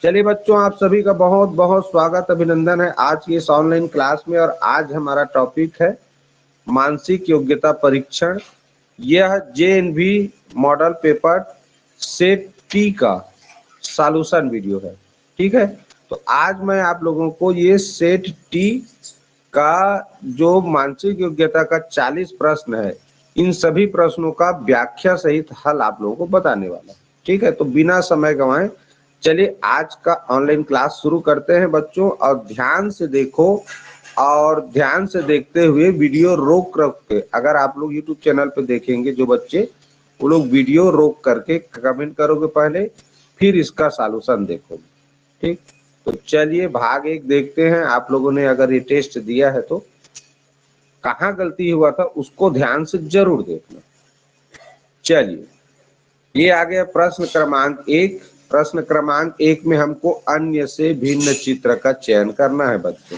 चलिए बच्चों, आप सभी का बहुत बहुत स्वागत अभिनंदन है आज की इस ऑनलाइन क्लास में। और आज हमारा टॉपिक है मानसिक योग्यता परीक्षण। यह JNV model paper set T का सॉल्यूशन वीडियो है। ठीक है, तो आज मैं आप लोगों को ये सेट टी का जो मानसिक योग्यता का 40 प्रश्न है, इन सभी प्रश्नों का व्याख्या सहित हल आप लोगों को बताने वाला है। ठीक है, तो बिना समय गंवाए चलिए आज का ऑनलाइन क्लास शुरू करते हैं बच्चों। और ध्यान से देखो और ध्यान से देखते हुए वीडियो रोक रख के, अगर आप लोग यूट्यूब चैनल पे देखेंगे जो बच्चे, वो लोग वीडियो रोक करके कमेंट करोगे पहले, फिर इसका सॉल्यूशन देखोगे। ठीक, तो चलिए भाग एक देखते हैं। आप लोगों ने अगर ये टेस्ट दिया है तो कहाँ गलती हुआ था उसको ध्यान से जरूर देखना। चलिए, ये आ गया प्रश्न क्रमांक 1। प्रश्न क्रमांक 1 में हमको अन्य से भिन्न चित्र का चयन करना है बच्चों,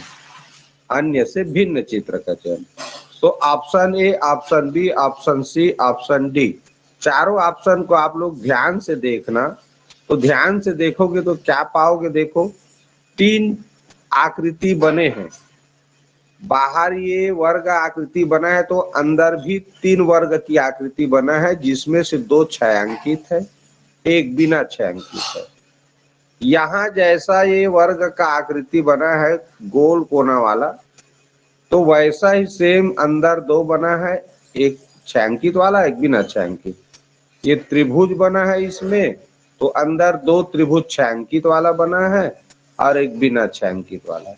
अन्य से भिन्न चित्र का चयन। तो option A, option B, option C, option D, चारों ऑप्शन को आप लोग ध्यान से देखना। तो ध्यान से देखोगे तो क्या पाओगे, देखो 3 आकृति बने हैं। बाहर ये वर्ग आकृति बना है तो अंदर भी 3 वर्ग की आकृति बना है, जिसमें से 2 छायांकित है, एक बिना छायांकित है। यहाँ जैसा ये वर्ग का आकृति बना है गोल कोना वाला, तो वैसा ही सेम अंदर 2 बना है, एक छायांकित वाला एक बिना छायांकित। ये त्रिभुज बना है इसमें, तो अंदर 2 त्रिभुज छायांकित वाला बना है और एक बिना छायांकित वाला।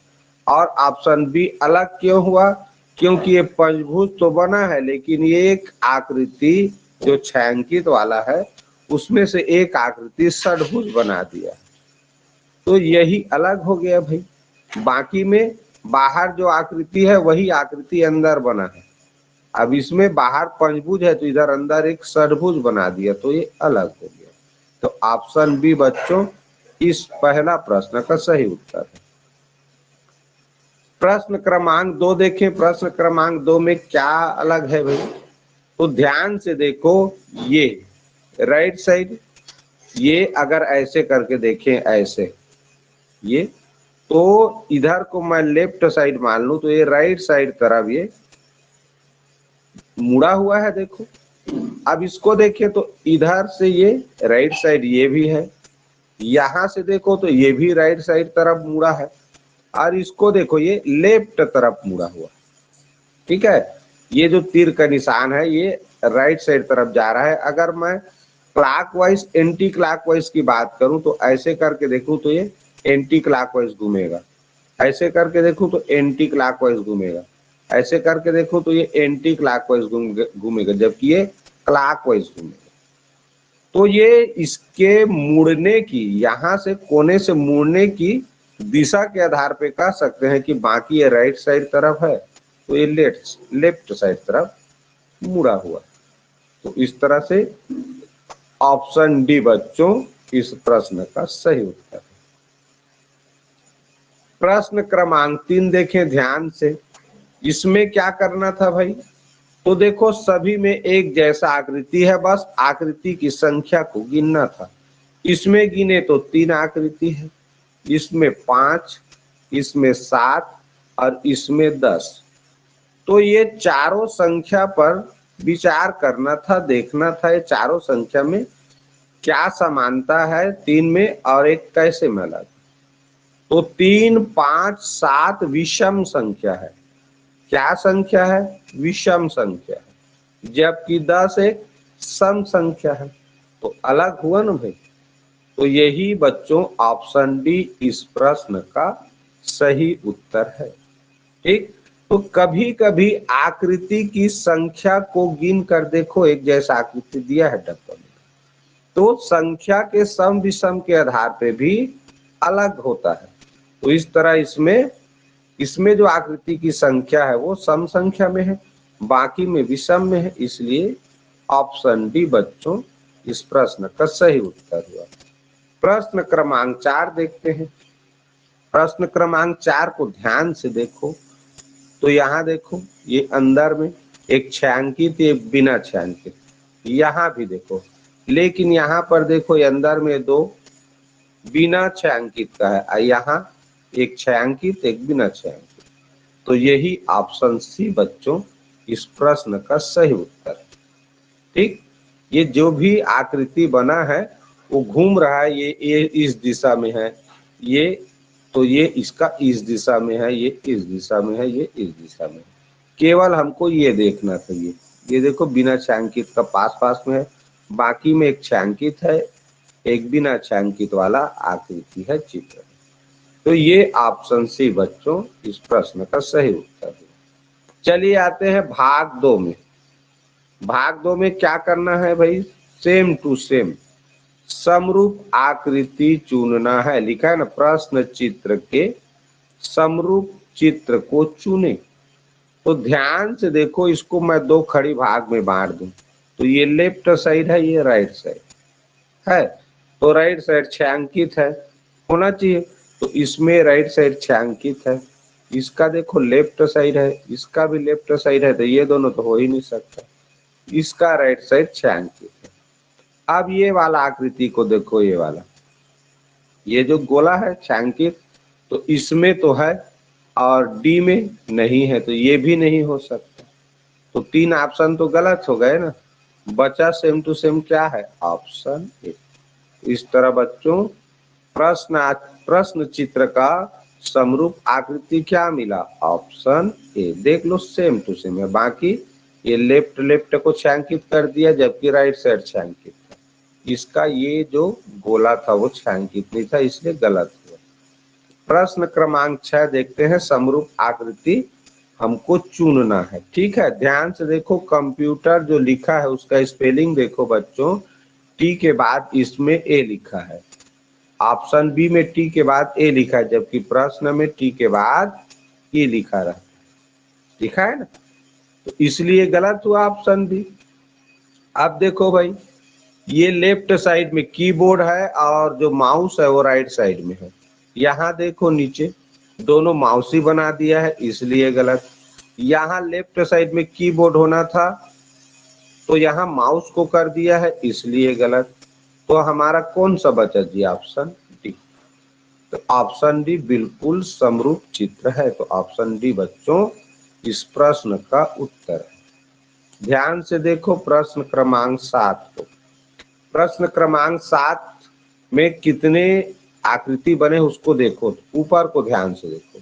और ऑप्शन बी अलग क्यों हुआ, क्योंकि ये पंचभुज तो बना है लेकिन ये एक आकृति जो छायांकित वाला है उसमें से एक आकृति षडभुज बना दिया, तो यही अलग हो गया भाई। बाकी में बाहर जो आकृति है वही आकृति अंदर बना है। अब इसमें बाहर पंचभुज है तो इधर अंदर एक षडभुज बना दिया, तो ये अलग हो गया। तो ऑप्शन बी बच्चों इस पहला प्रश्न का सही उत्तर है। प्रश्न क्रमांक 2 देखें। प्रश्न क्रमांक 2 में क्या अलग है भाई, तो ध्यान से देखो। ये राइट साइड, ये अगर ऐसे करके देखें ऐसे, ये तो इधर को मैं लेफ्ट साइड मान लूं तो ये राइट साइड तरफ ये मुड़ा हुआ है, देखो। अब इसको देखें तो इधर से ये राइट साइड ये भी है, यहां से देखो तो ये भी राइट साइड तरफ मुड़ा है, और इसको देखो ये लेफ्ट तरफ मुड़ा हुआ। ठीक है, ये जो तीर का निशान है ये राइट साइड तरफ जा रहा है। अगर मैं क्लॉकवाइज एंटी क्लॉकवाइज की बात करूं तो ऐसे करके देखूं तो ये एंटी क्लॉकवाइज घूमेगा, ऐसे करके देखूं तो एंटी क्लॉकवाइज घूमेगा, ऐसे करके देखो तो ये एंटी क्लॉकवाइज घूमेगा, जबकि ये क्लॉकवाइज घूमेगा। तो ये इसके मुड़ने की, यहाँ से कोने से मुड़ने की दिशा के आधार पे कह सकते हैं कि बाकी ये राइट साइड तरफ है तो ये लेफ्ट साइड तरफ मुड़ा हुआ। तो इस तरह से ऑप्शन डी बच्चों इस प्रश्न का सही उत्तर है। प्रश्न क्रमांक 3 देखें ध्यान से। इसमें क्या करना था भाई, तो देखो सभी में एक जैसा आकृति है, बस आकृति की संख्या को गिनना था। इसमें गिने तो 3 आकृति है, इसमें 5, इसमें 7 और इसमें 10। तो ये चारों संख्या पर विचार करना था, देखना था ये चारों संख्या में क्या समानता है 3 में और एक कैसे मिला। तो 3, 5, 7 विषम संख्या है। क्या संख्या है, विषम संख्या है, जबकि 10 एक सम संख्या है। तो अलग हुआ ना भाई। तो यही बच्चों ऑप्शन डी इस प्रश्न का सही उत्तर है। ठीक, तो कभी कभी आकृति की संख्या को गिन कर देखो, एक जैसा आकृति दिया है डब्बा में, तो संख्या के सम विषम के आधार पे भी अलग होता है। तो इस तरह इसमें जो आकृति की संख्या है वो सम संख्या में है, बाकी में विषम में है, इसलिए ऑप्शन डी बच्चों इस प्रश्न का सही उत्तर हुआ। प्रश्न क्रमांक 4 देखते हैं। प्रश्न क्रमांक 4 को ध्यान से देखो। तो यहाँ देखो ये अंदर में एक छायांकित एक बिना छायांकित, यहाँ भी देखो, लेकिन यहाँ पर देखो ये अंदर में 2 बिना छायांकित का है, और यहाँ एक छायांकित एक बिना छायांकित। तो यही ऑप्शन सी बच्चों इस प्रश्न का सही उत्तर है। ठीक, ये जो भी आकृति बना है वो घूम रहा है, ये इस दिशा में है, ये तो ये इसका इस दिशा में है, ये इस दिशा में है, ये इस दिशा में है। केवल हमको ये देखना चाहिए। ये देखो बिना छायांकित का पास पास में है, बाकी में एक छायांकित है, एक बिना छायांकित वाला आकृति है, चित्र। तो ये ऑप्शन सी बच्चों इस प्रश्न का सही उत्तर है। चलिए आते हैं भाग 2 में। भाग 2 में क्या करना है भाई, सेम टू सेम समरूप आकृति चुनना है। लिखा है ना, प्रश्न चित्र के समरूप चित्र को चुने। तो ध्यान से देखो, इसको मैं 2 खड़ी भाग में बांट दूं, तो ये लेफ्ट साइड है, ये राइट साइड है। तो राइट साइड छायांकित है, होना चाहिए, तो इसमें राइट साइड छायांकित है। इसका देखो लेफ्ट साइड है, इसका भी लेफ्ट साइड है, तो ये दोनों तो हो ही नहीं सकता। इसका राइट साइड छायांकित है। अब ये वाला आकृति को देखो, ये वाला, ये जो गोला है छायांकित, तो इसमें तो है और डी में नहीं है, तो ये भी नहीं हो सकता। तो 3 ऑप्शन तो गलत हो गए ना। बचा सेम टू सेम क्या है, ऑप्शन ए। इस तरह बच्चों प्रश्न चित्र का समरूप आकृति क्या मिला, ऑप्शन ए। देख लो सेम टू सेम है, बाकी ये लेफ्ट लेफ्ट को छायांकित कर दिया, जबकि राइट साइड छायांकित था। इसका ये जो गोला था वो छायांकित नहीं था, इसलिए गलत हुआ। प्रश्न क्रमांक 6 देखते हैं, समरूप आकृति हमको चुनना है। ठीक है, ध्यान से देखो, कंप्यूटर जो लिखा है उसका स्पेलिंग देखो बच्चों, टी के बाद इसमें ए लिखा है। ऑप्शन बी में टी के बाद ए लिखा है, जबकि प्रश्न में टी के बाद ई लिखा रहा, लिखा है ना, तो इसलिए गलत हुआ ऑप्शन बी। अब देखो भाई, ये लेफ्ट साइड में कीबोर्ड है और जो माउस है वो राइट साइड में है। यहाँ देखो नीचे दोनों माउस ही बना दिया है, इसलिए गलत। यहाँ लेफ्ट साइड में कीबोर्ड होना था, तो यहाँ माउस को कर दिया है, इसलिए गलत। तो हमारा कौन सा बचा जी, ऑप्शन डी। तो ऑप्शन डी बिल्कुल समरूप चित्र है। तो ऑप्शन डी बच्चों इस प्रश्न का उत्तर है। ध्यान से देखो प्रश्न क्रमांक 7 को। प्रश्न क्रमांक 7 में कितने आकृति बने उसको देखो, ऊपर को ध्यान से देखो।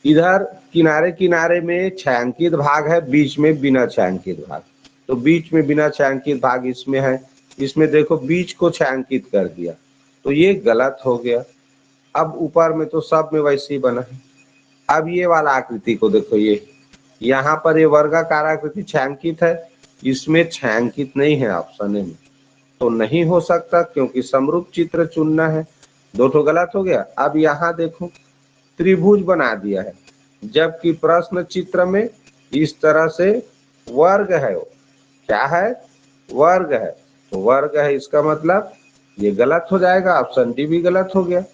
इधर किनारे किनारे में छायांकित भाग है, बीच में बिना छायांकित भाग। तो बीच में बिना छायांकित भाग इसमें है, इसमें देखो बीच को छायांकित कर दिया, तो ये गलत हो गया। अब ऊपर में तो सब में वैसे ही बना है। अब ये वाला आकृति को देखो, ये यहाँ पर ये वर्गाकार आकृति छायांकित है, इसमें छायांकित नहीं है ऑप्शन ए में, तो नहीं हो सकता क्योंकि समरूप चित्र चुनना है। दो तो गलत हो गया। अब यहाँ देखो त्रिभुज बना दिया है, जबकि प्रश्न चित्र में इस तरह से वर्ग है, वो क्या है, वर्ग है। तो वर्ग है, इसका मतलब ये गलत हो जाएगा, ऑप्शन डी भी गलत हो गया।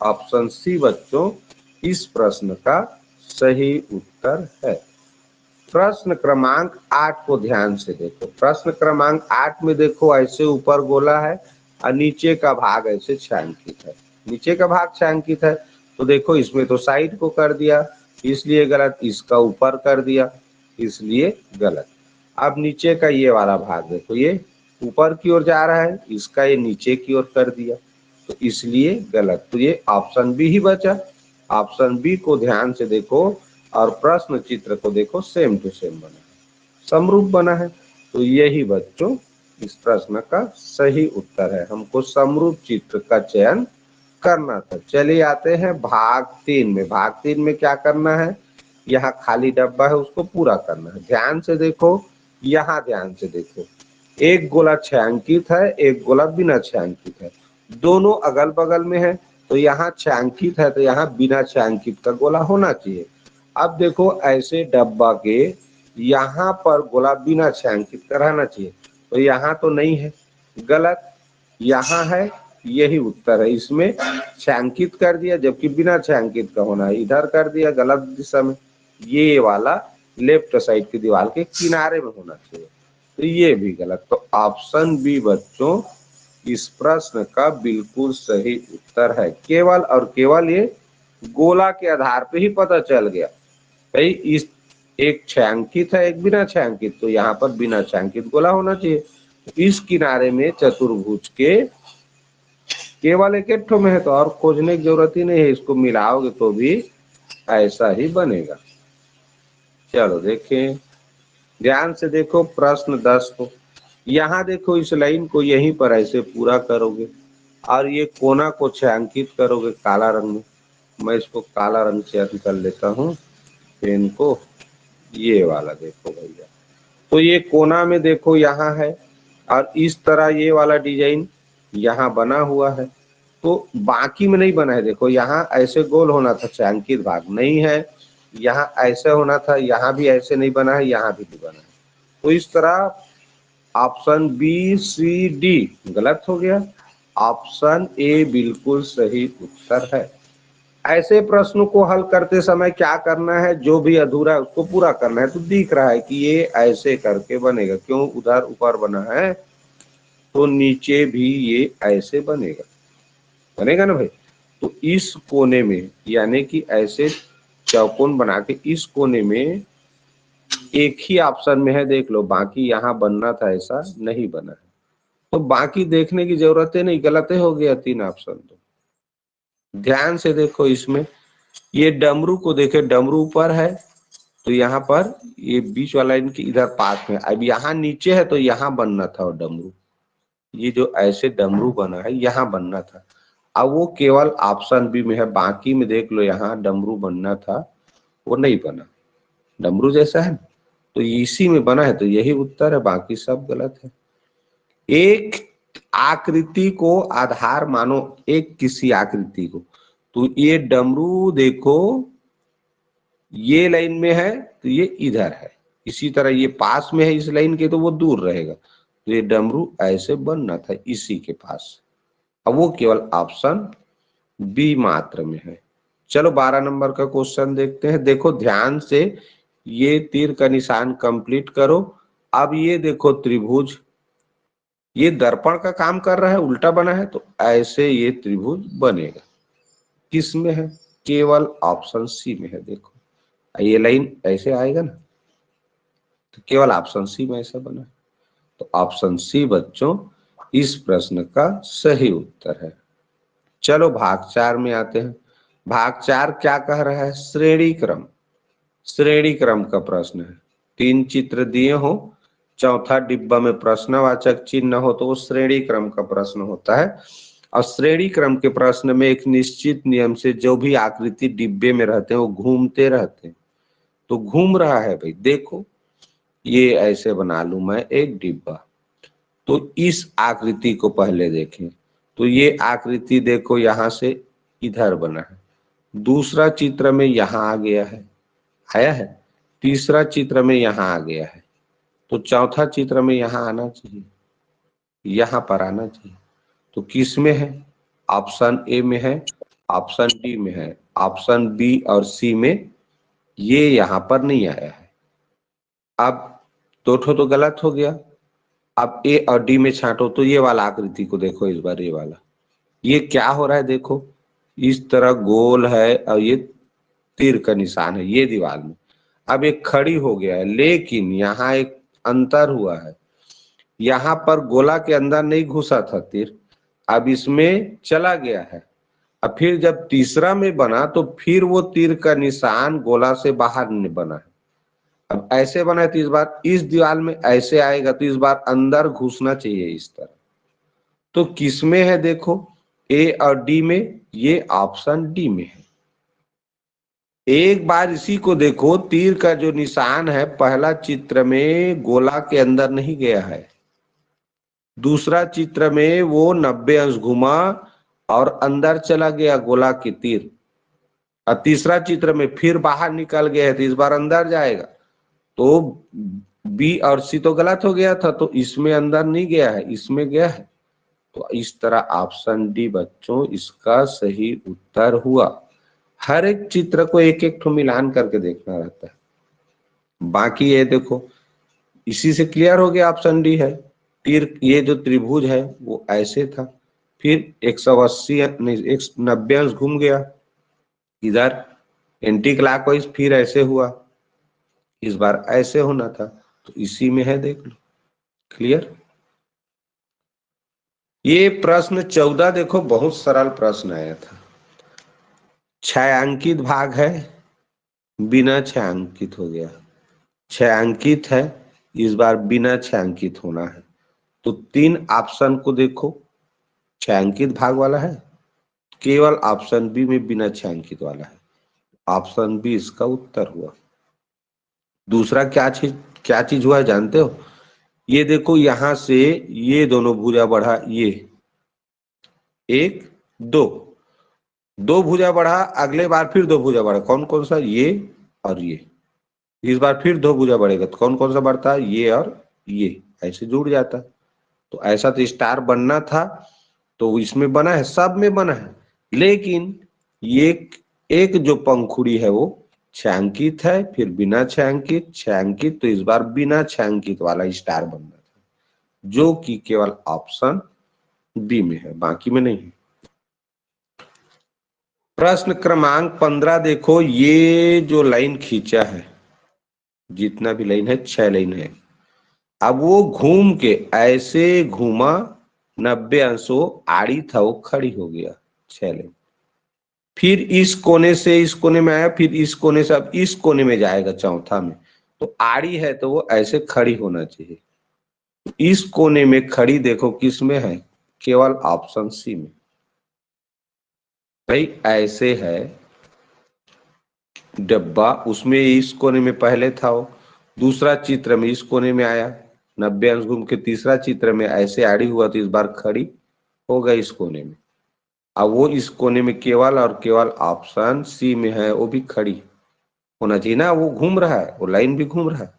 ऑप्शन सी बच्चों इस प्रश्न का सही उत्तर है। प्रश्न क्रमांक 8 को ध्यान से देखो। प्रश्न क्रमांक 8 में देखो, ऐसे ऊपर गोला है और नीचे का भाग ऐसे छायांकित है। नीचे का भाग छायांकित है, तो देखो इसमें तो साइड को कर दिया, इसलिए गलत। इसका ऊपर कर दिया, इसलिए गलत। अब नीचे का ये वाला भाग देखो, ये ऊपर की ओर जा रहा है, इसका ये नीचे की ओर कर दिया, तो इसलिए गलत। तो ये ऑप्शन बी ही बचा। ऑप्शन बी को ध्यान से देखो और प्रश्न चित्र को देखो, सेम टू सेम बना है, समरूप बना है। तो यही बच्चों इस प्रश्न का सही उत्तर है। हमको समरूप चित्र का चयन करना था। चलिए आते हैं भाग 3 में। भाग 3 में क्या करना है, यहाँ खाली डब्बा है उसको पूरा करना है। ध्यान से देखो, यहाँ ध्यान से देखो, एक गोला छायांकित है, एक गोला बिना छायांकित है, दोनों अगल बगल में है। तो यहाँ छायांकित है, तो यहाँ बिना छायांकित का गोला होना चाहिए। अब देखो ऐसे डब्बा के यहाँ पर गोला बिना छायांकित का रहना चाहिए, तो यहाँ तो नहीं है, गलत। यहाँ है, यही उत्तर है। इसमें छायांकित कर दिया, जबकि बिना छायांकित का होना है, इधर कर दिया गलत दिशा में। ये वाला लेफ्ट साइड की दीवार के किनारे में होना चाहिए, तो ये भी गलत। तो ऑप्शन बी बच्चों इस प्रश्न का बिल्कुल सही उत्तर है। केवल और केवल ये गोला के आधार पे ही पता चल गया भाई, इस एक छायांकित है एक बिना छायांकित, तो यहाँ पर बिना छायांकित गोला होना चाहिए। इस किनारे में चतुर्भुज के केवल एक ठो में है, तो और खोजने की जरूरत ही नहीं है, इसको मिलाओगे तो भी ऐसा ही बनेगा। चलो देखें, ध्यान से देखो प्रश्न 10 को। यहाँ देखो इस लाइन को यहीं पर ऐसे पूरा करोगे और ये कोना को छायांकित करोगे काला रंग में। मैं इसको काला रंग से कर लेता हूँ पेन को, ये वाला देखो भैया। तो ये कोना में देखो यहाँ है और इस तरह ये वाला डिजाइन यहाँ बना हुआ है, तो बाकी में नहीं बना है। देखो यहाँ ऐसे गोल होना था, छायांकित भाग नहीं है, यहाँ ऐसे होना था, यहाँ भी ऐसे नहीं बना है, यहाँ भी नहीं बना है। तो इस तरह ऑप्शन बी सी डी गलत हो गया, ऑप्शन ए बिल्कुल सही उत्तर है। ऐसे प्रश्नों को हल करते समय क्या करना है, जो भी अधूरा है उसको पूरा करना है। तो दिख रहा है कि ये ऐसे करके बनेगा, क्यों उधर ऊपर बना है तो नीचे भी ये ऐसे बनेगा, बनेगा ना भाई। तो इस कोने में यानी कि ऐसे चौकोन बना के इस कोने में एक ही ऑप्शन में है, देख लो, बाकी यहाँ बनना था ऐसा नहीं बना है, तो बाकी देखने की जरूरत है नहीं, गलत हो गया 3 ऑप्शन। तो ध्यान से देखो इसमें, ये डमरू को देखे, डमरू ऊपर है तो यहाँ पर ये बीच वाला इनके इधर पास में, अब यहाँ नीचे है तो यहाँ बनना था और डमरू, ये जो ऐसे डमरू बना है यहाँ बनना था। अब वो केवल ऑप्शन बी में है, बाकी में देख लो यहाँ डमरू बनना था वो नहीं बना, डमरू जैसा है तो इसी में बना है, तो यही उत्तर है, बाकी सब गलत है। एक आकृति को आधार मानो, एक किसी आकृति को, तो ये डमरू देखो ये लाइन में है तो ये इधर है, इसी तरह ये पास में है इस लाइन के तो वो दूर रहेगा, तो ये डमरू ऐसे बनना था इसी के पास। अब वो केवल ऑप्शन बी मात्र में है। चलो 12 नंबर का क्वेश्चन देखते हैं। देखो ध्यान से, ये तीर का निशान कंप्लीट करो। अब ये देखो त्रिभुज, ये दर्पण का काम कर रहा है, उल्टा बना है, तो ऐसे ये त्रिभुज बनेगा। किस में है, केवल ऑप्शन सी में है। देखो ये लाइन ऐसे आएगा ना, तो केवल ऑप्शन सी में ऐसा बना है, तो ऑप्शन सी बच्चों इस प्रश्न का सही उत्तर है। चलो भाग 4 में आते हैं। भाग 4 क्या कह रहा है, श्रेणी क्रम, श्रेणी क्रम का प्रश्न है। 3 चित्र दिए हो, चौथा डिब्बा में प्रश्नवाचक चिन्ह हो, तो वो श्रेणी क्रम का प्रश्न होता है। और श्रेणी क्रम के प्रश्न में एक निश्चित नियम से जो भी आकृति डिब्बे में रहते हैं वो घूमते रहते हैं। तो घूम रहा है भाई, देखो ये ऐसे बना लूं मैं एक डिब्बा, तो इस आकृति को पहले देखें, तो ये आकृति देखो यहां से इधर बना है, दूसरा चित्र में यहां आ गया है, आया है, तीसरा चित्र में यहां आ गया है, तो चौथा चित्र में यहां आना चाहिए, यहां पर आना चाहिए। तो किस में है, ऑप्शन ए में है, ऑप्शन डी में है, ऑप्शन बी और सी में ये यहां पर नहीं आया है। अब दो ठो तो गलत हो गया, अब ए और डी में छांटो, तो ये वाला आकृति को देखो इस बार, ये वाला, ये क्या हो रहा है, देखो इस तरह गोल है और ये तीर का निशान है ये दीवार में, अब एक खड़ी हो गया है, लेकिन यहाँ एक अंतर हुआ है, यहाँ पर गोला के अंदर नहीं घुसा था तीर, अब इसमें चला गया है। अब फिर जब तीसरा में बना तो फिर वो तीर का निशान गोला से बाहर बना है। अब ऐसे बना है तो इस बार इस दीवार में ऐसे आएगा, तो इस बार अंदर घुसना चाहिए इस तरह। तो किस में है, देखो ए और डी में, ये ऑप्शन डी में है। एक बार इसी को देखो, तीर का जो निशान है पहला चित्र में गोला के अंदर नहीं गया है, दूसरा चित्र में वो 90 अंश घुमा और अंदर चला गया गोला की तीर, और तीसरा चित्र में फिर बाहर निकल गया है, तो इस बार अंदर जाएगा। तो बी और सी तो गलत हो गया था, तो इसमें अंदर नहीं गया है, इसमें गया है, तो इस तरह ऑप्शन डी बच्चों इसका सही उत्तर हुआ। हर एक चित्र को एक एक ठो मिलान करके देखना रहता है। बाकी ये देखो, इसी से क्लियर हो गया ऑप्शन डी है। तीर, ये जो त्रिभुज है वो ऐसे था, फिर 180 90 अंश घूम गया इधर एंटी क्लॉकवाइज, फिर ऐसे हुआ, इस बार ऐसे होना था, तो इसी में है, देख लो। क्लियर। ये प्रश्न 14 देखो, बहुत सरल प्रश्न आया था। छायांकित भाग है, बिना छायांकित हो गया, छायांकित है, इस बार बिना छायांकित होना है। तो 3 ऑप्शन को देखो, छायांकित भाग वाला है, केवल ऑप्शन बी में बिना छायांकित वाला है, ऑप्शन बी इसका उत्तर हुआ। दूसरा क्या चीज हुआ है जानते हो? ये देखो, यहां से ये दोनों भुजा बढ़ा, ये 1 2 2 भुजा बढ़ा, अगले बार फिर 2 भुजा बढ़ा, कौन कौन सा? ये और ये। इस बार फिर 2 भुजा बढ़ेगा, तो कौन कौन सा बढ़ता है? ये और ये, ऐसे जुड़ जाता। तो ऐसा तो स्टार बनना था, तो इसमें बना है, सब में बना है, लेकिन ये एक जो पंखुड़ी है वो छायांकित है, फिर बिना छायांकित, छायांकित, तो इस बार बिना छायांकित वाला स्टार बनना था, जो कि केवल ऑप्शन बी में है, बाकी में नहीं है। प्रश्न क्रमांक 15 देखो, ये जो लाइन खींचा है, जितना भी लाइन है, 6 लाइन है, अब वो घूम के ऐसे घूमा, 90 अंशों आड़ी था, वो खड़ी हो गया 6 लाइन, फिर इस कोने से इस कोने में आया, फिर इस कोने से अब इस कोने में जाएगा चौथा में, तो आड़ी है तो वो ऐसे खड़ी होना चाहिए। इस कोने में खड़ी देखो किस में है? केवल ऑप्शन सी में। भाई ऐसे है डब्बा, उसमें इस कोने में पहले था वो, दूसरा चित्र में इस कोने में आया, 90 अंश घूम के तीसरा चित्र में ऐसे आड़ी हुआ, तो इस बार खड़ी हो गई इस कोने में। अब वो इस कोने में केवल और केवल ऑप्शन सी में है, वो भी खड़ी होना चाहिए ना, वो घूम रहा है, वो लाइन भी घूम रहा है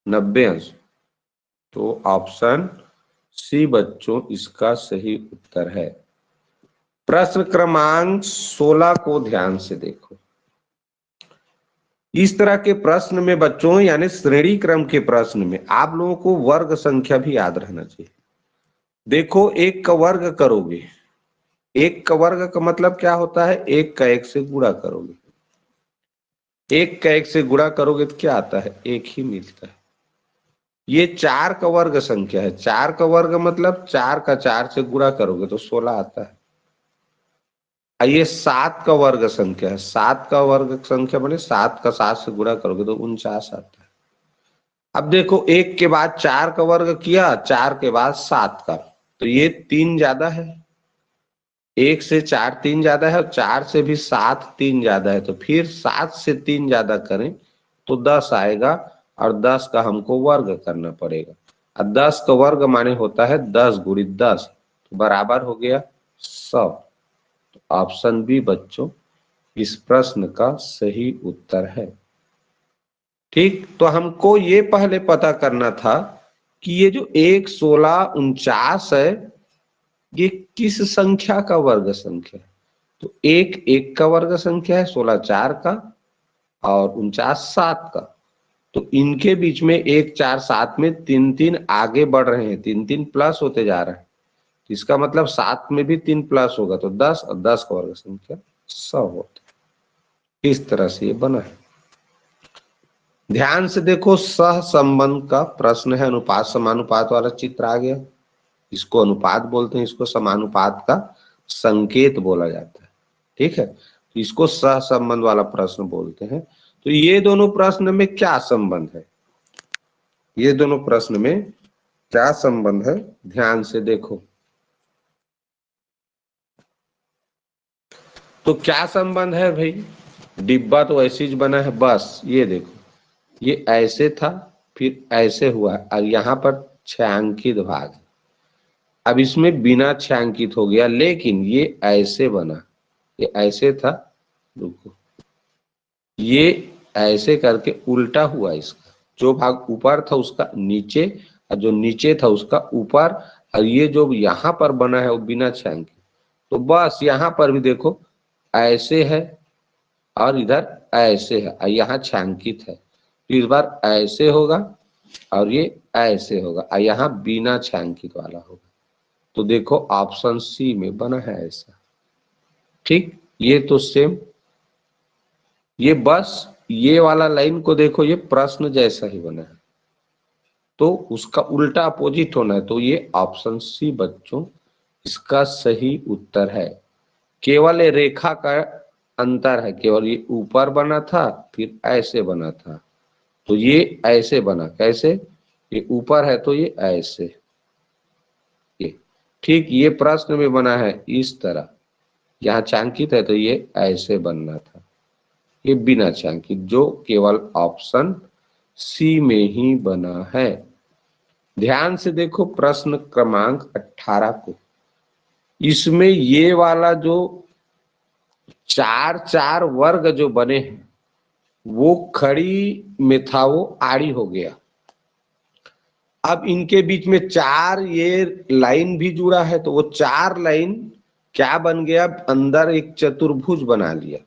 90 अंश, तो ऑप्शन सी बच्चों इसका सही उत्तर है। प्रश्न क्रमांक 16 को ध्यान से देखो। इस तरह के प्रश्न में बच्चों, यानी श्रेणी क्रम के प्रश्न में आप लोगों को वर्ग संख्या भी याद रहना चाहिए। देखो, एक का वर्ग करोगे, एक का वर्ग का मतलब क्या होता है? एक का एक से गुणा करोगे, एक का एक से गुणा करोगे तो क्या आता है? एक ही मिलता है। ये 4 का वर्ग संख्या है, 4 का वर्ग मतलब 4 का 4 से गुणा करोगे तो 16 आता है। ये 7 का वर्ग संख्या है, 7 का वर्ग संख्या बने 7 का 7 से गुणा करोगे तो 49 आता है। अब देखो, एक के बाद 4 का वर्ग किया, 4 के बाद 7 का, तो ये 3 ज्यादा है, एक से 4 3 ज्यादा है, और 4 से भी 7 3 ज्यादा है, तो फिर 7 से 3 ज्यादा करें तो 10 आएगा, और 10 का हमको वर्ग करना पड़ेगा, और 10 का वर्ग माने होता है 10 गुणित 10, तो बराबर हो गया 100। तो ऑप्शन बी बच्चों इस प्रश्न का सही उत्तर है। ठीक, तो हमको ये पहले पता करना था कि ये जो 1 16 49 है, ये किस संख्या का वर्ग संख्या है? तो 1 1 का वर्ग संख्या है, 16 4 का, और 49 7 का, तो इनके बीच में 1 4 7 में 3 3 आगे बढ़ रहे हैं, 3 3 प्लस होते जा रहे हैं, इसका मतलब 7 में भी 3 प्लस होगा, तो 10, और 10 का वर्ग संख्या 100 होता है। इस तरह से ये बना है। ध्यान से देखो, सह संबंध का प्रश्न है, अनुपात समानुपात वाला चित्र आ गया, इसको अनुपात बोलते हैं, इसको समानुपात का संकेत बोला जाता है। ठीक है, तो इसको सह संबंध वाला प्रश्न बोलते हैं। तो ये दोनों प्रश्न में क्या संबंध है? ये दोनों प्रश्न में क्या संबंध है, ध्यान से देखो। तो क्या संबंध है भाई? डिब्बा तो ऐसी ही बना है, बस ये देखो, ये ऐसे था, फिर ऐसे हुआ, और यहाँ पर छायांकित भाग, अब इसमें बिना छायांकित हो गया, लेकिन ये ऐसे बना, ये ऐसे था, रुको, ये ऐसे करके उल्टा हुआ, इसका जो भाग ऊपर था उसका नीचे, और जो नीचे था उसका ऊपर, और ये जो यहाँ पर बना है वो बिना छायांकित। तो बस यहाँ पर भी देखो, ऐसे है और इधर ऐसे है, और यहाँ छायांकित है, तो इस बार ऐसे होगा, और ये ऐसे होगा, और यहाँ बिना छायांकित वाला होगा। तो देखो ऑप्शन सी में बना है ऐसा। ठीक, ये तो सेम, ये बस ये वाला लाइन को देखो, ये प्रश्न जैसा ही बना है, तो उसका उल्टा अपोजिट होना है। तो ये ऑप्शन सी बच्चों इसका सही उत्तर है। केवल ये रेखा का अंतर है, केवल ये ऊपर बना था फिर ऐसे बना था, तो ये ऐसे बना। कैसे? ये ऊपर है तो ये ऐसे, ये ठीक ये प्रश्न में बना है इस तरह, यहाँ छायांकित है तो ये ऐसे बनना था, ये बिना छायांकित, जो केवल ऑप्शन सी में ही बना है। ध्यान से देखो प्रश्न क्रमांक 18 को, इसमें ये वाला जो चार चार वर्ग जो बने हैं वो खड़ी में था, वो आड़ी हो गया। अब इनके बीच में चार ये लाइन भी जुड़ा है, तो वो चार लाइन क्या बन गया, अंदर एक चतुर्भुज बना लिया।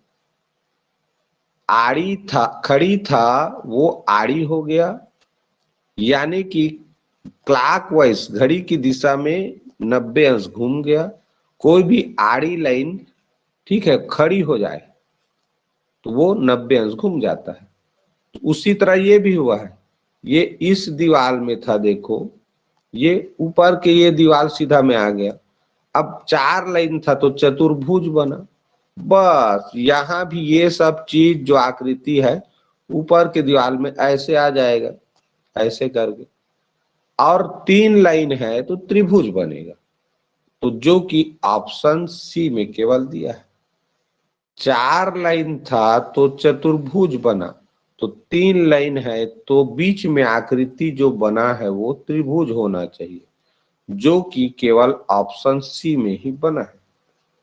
आड़ी था, खड़ी था, वो आड़ी हो गया, यानी कि क्लॉकवाइज घड़ी की दिशा में 90 अंश घूम गया। कोई भी आड़ी लाइन ठीक है खड़ी हो जाए तो वो 90 अंश घूम जाता है। तो उसी तरह ये भी हुआ है, ये इस दीवार में था, देखो ये ऊपर के ये दीवार सीधा में आ गया। अब चार लाइन था तो चतुर्भुज बना। बस यहाँ भी ये सब चीज जो आकृति है ऊपर के दीवार में ऐसे आ जाएगा, ऐसे करके। और तीन लाइन है तो त्रिभुज बनेगा, तो जो कि ऑप्शन सी में केवल दिया है। चार लाइन था तो चतुर्भुज बना, तो तीन लाइन है तो बीच में आकृति जो बना है वो त्रिभुज होना चाहिए, जो कि केवल ऑप्शन सी में ही बना है,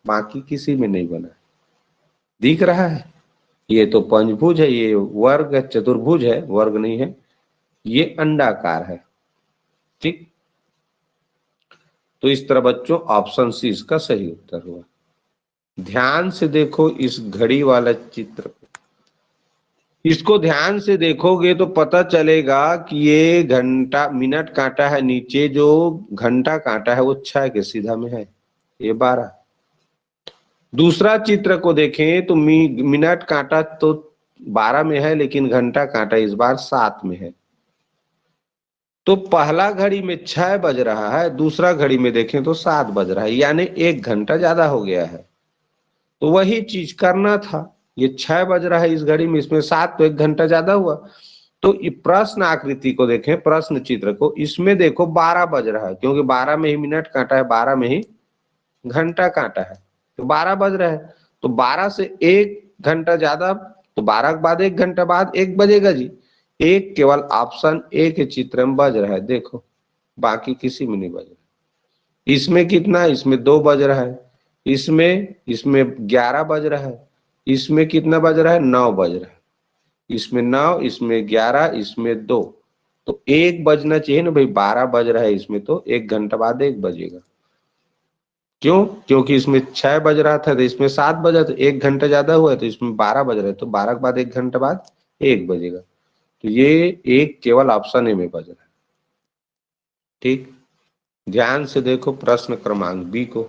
बाकी किसी में नहीं बना है। दिख रहा है? ये तो पंचभुज है, ये वर्ग चतुर्भुज है, वर्ग नहीं है, ये अंडाकार है। ठीक, तो इस तरह बच्चों ऑप्शन सी इसका सही उत्तर हुआ। ध्यान से देखो इस घड़ी वाला चित्र को, इसको ध्यान से देखोगे तो पता चलेगा कि ये घंटा मिनट कांटा है, नीचे जो घंटा कांटा है वो 6 के सीधा में है, ये 12। दूसरा चित्र को देखें तो मिनट कांटा तो 12 में है, लेकिन घंटा कांटा इस बार 7 में है। तो पहला घड़ी में 6 बज रहा है, दूसरा घड़ी में देखें तो 7 बज रहा है, यानी 1 घंटा ज्यादा हो गया है। तो वही चीज करना था, ये 6 बज रहा है इस घड़ी में, इसमें 7, तो 1 घंटा ज्यादा हुआ। तो प्रश्न आकृति को देखें, प्रश्न चित्र को, इसमें देखो 12 बज रहा है, क्योंकि 12 में ही मिनट काटा है, 12 में ही घंटा काटा है, तो 12 बज रहा है। तो 12 से 1 घंटा ज्यादा, तो 12 के बाद 1 घंटा बाद 1 बजेगा जी। एक केवल ऑप्शन ए के चित्र में बज रहा है, देखो बाकी किसी में नहीं बज रहा। इसमें कितना, इसमें 2 बज रहा है, इसमें 11 बज रहा है, इसमें कितना बज रहा है, 9 बज रहा है, इसमें 9, इसमें 11, इसमें 2, तो 1 बजना चाहिए ना भाई, 12 बज रहा है इसमें, तो 1 घंटा बाद 1 बजेगा। क्यों? क्योंकि इसमें 6 बज रहा था तो इसमें 7 बजा, तो 1 घंटा ज्यादा हुआ, तो इसमें 12 बज रहा है, तो 12 के बाद 1 घंटा बाद 1 बजेगा। तो ये एक केवल ऑप्शन ए में बज रहा है। ठीक, ध्यान से देखो प्रश्न क्रमांक बी को।